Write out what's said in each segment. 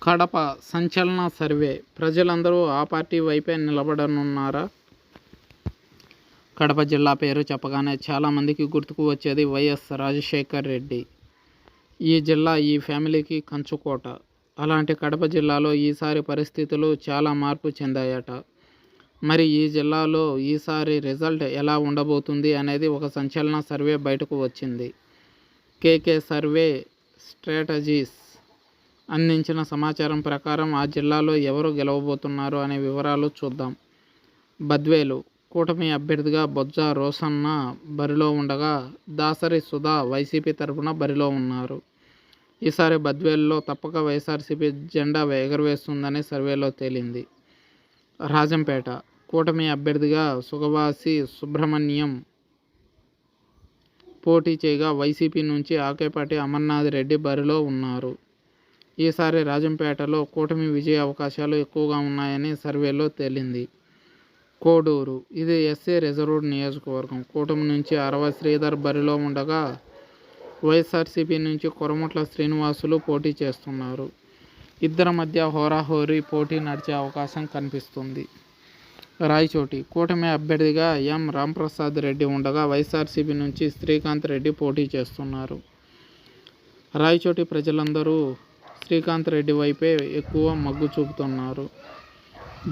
కడప సంచలన సర్వే. ప్రజలందరూ ఆ పార్టీ వైపే నిలబడనున్నారా? కడప జిల్లా పేరు చెప్పగానే చాలామందికి గుర్తుకు వచ్చేది వైఎస్ రాజశేఖర్ రెడ్డి. ఈ జిల్లా ఈ ఫ్యామిలీకి కంచుకోట. అలాంటి కడప జిల్లాలో ఈసారి పరిస్థితులు చాలా మార్పు చెందాయట. మరి ఈ జిల్లాలో ఈసారి రిజల్ట్ ఎలా ఉండబోతుంది అనేది ఒక సంచలన సర్వే బయటకు వచ్చింది. కేకే సర్వే స్ట్రాటజీస్ అందించిన సమాచారం ప్రకారం ఆ జిల్లాలో ఎవరు గెలవబోతున్నారు అనే వివరాలు చూద్దాం. బద్వేలు కూటమి అభ్యర్థిగా బొజ్జ రోసన్న బరిలో ఉండగా దాసరి సుధా వైసీపీ తరఫున బరిలో ఉన్నారు. ఈసారి బద్వేలులో తప్పక వైఎస్ఆర్సీపీ జెండా ఎగురవేస్తుందని సర్వేలో తేలింది. రాజంపేట కూటమి అభ్యర్థిగా సుగవాసి సుబ్రహ్మణ్యం పోటీ చేయగా వైసీపీ నుంచి ఆకేపాటి అమర్నాథ్ రెడ్డి బరిలో ఉన్నారు. ఈసారి రాజంపేటలో కూటమి విజయ అవకాశాలు ఎక్కువగా ఉన్నాయని సర్వేలో తేలింది. కోడూరు ఇది ఎస్సీ రిజర్వ్డ్ నియోజకవర్గం. కూటమి నుంచి అరవ శ్రీధర్ బరిలో ఉండగా వైఎస్ఆర్సీపీ నుంచి కొరముట్ల శ్రీనివాసులు పోటీ చేస్తున్నారు. ఇద్దరి మధ్య హోరాహోరీ పోటీ నడిచే అవకాశం కనిపిస్తుంది. రాయచోటి కూటమి అభ్యర్థిగా ఎం రాంప్రసాద్ రెడ్డి ఉండగా వైఎస్ఆర్సీపీ నుంచి శ్రీకాంత్ రెడ్డి పోటీ చేస్తున్నారు. రాయచోటి ప్రజలందరూ శ్రీకాంత్ రెడ్డి వైపే ఎక్కువ మొగ్గు చూపుతున్నారు.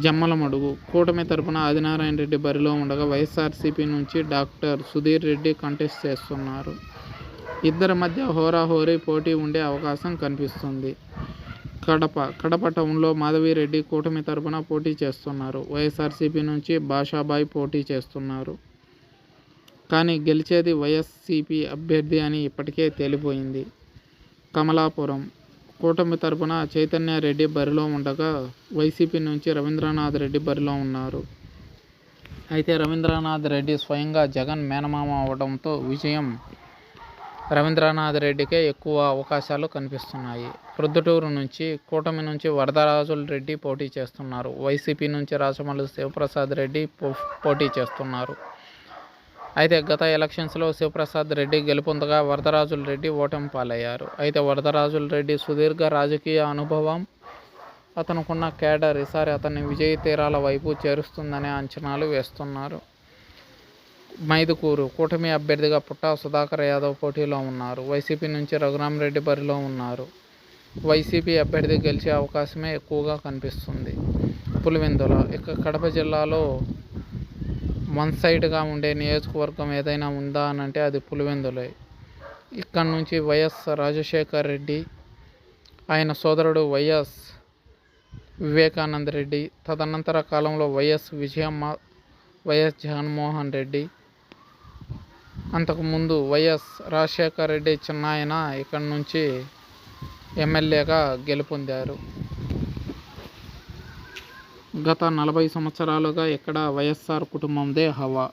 జమ్మలమడుగు కూటమి తరపున ఆదినారాయణ రెడ్డి బరిలో ఉండగా వైఎస్ఆర్సీపీ నుంచి డాక్టర్ సుధీర్ రెడ్డి కంటెస్ట్ చేస్తున్నారు. ఇద్దరి మధ్య హోరాహోరీ పోటీ ఉండే అవకాశం కనిపిస్తుంది. కడప టౌన్లో మాధవిరెడ్డి కూటమి తరపున పోటీ చేస్తున్నారు. వైఎస్ఆర్సీపీ నుంచి భాషాబాయ్ పోటీ చేస్తున్నారు. కానీ గెలిచేది వైఎస్సీపీ అభ్యర్థి అని ఇప్పటికే తేలిపోయింది. కమలాపురం కూటమి తరపున చైతన్యారెడ్డి బరిలో ఉండగా వైసీపీ నుంచి రవీంద్రనాథ్ రెడ్డి బరిలో ఉన్నారు. అయితే రవీంద్రనాథ్ రెడ్డి స్వయంగా జగన్ మేనమామ అవడంతో విజయం రవీంద్రనాథ్ రెడ్డికే ఎక్కువ అవకాశాలు కనిపిస్తున్నాయి. ప్రొద్దుటూరు నుంచి కూటమి నుంచి వరదరాజుల రెడ్డి పోటీ చేస్తున్నారు. వైసీపీ నుంచి రాచమల్లు శివప్రసాద్ రెడ్డి పోటీ చేస్తున్నారు. అయితే గత ఎలక్షన్స్లో శివప్రసాద్ రెడ్డి గెలుపొందగా వరదరాజుల రెడ్డి ఓటమి పాలయ్యారు. అయితే వరదరాజుల రెడ్డి సుదీర్ఘ రాజకీయ అనుభవం, అతనుకున్న కేడర్ ఈసారి అతన్ని విజయ తీరాల వైపు చేరుస్తుందనే అంచనాలు వేస్తున్నారు. మైదుకూరు కూటమి అభ్యర్థిగా పుట్టా సుధాకర్ యాదవ్ పోటీలో ఉన్నారు. వైసీపీ నుంచి రఘురామరెడ్డి బరిలో ఉన్నారు. వైసీపీ అభ్యర్థి గెలిచే అవకాశమే ఎక్కువగా కనిపిస్తుంది. పులివెందుల ఇక కడప జిల్లాలో వన్ సైడ్గా ఉండే నియోజకవర్గం ఏదైనా ఉందా అనంటే అది పులివెందులే. ఇక్కడ నుంచి వైఎస్ రాజశేఖర్ రెడ్డి, ఆయన సోదరుడు వైఎస్ వివేకానంద రెడ్డి, తదనంతర కాలంలో వైఎస్ విజయమ్మ, వైఎస్ జగన్మోహన్ రెడ్డి, అంతకుముందు వైఎస్ రాజశేఖర్ రెడ్డి చిన్నాయన ఇక్కడ నుంచి ఎమ్మెల్యేగా గెలుపొందారు. గత 40 సంవత్సరాలుగా ఇక్కడ వైఎస్ఆర్ కుటుంబందే హవా.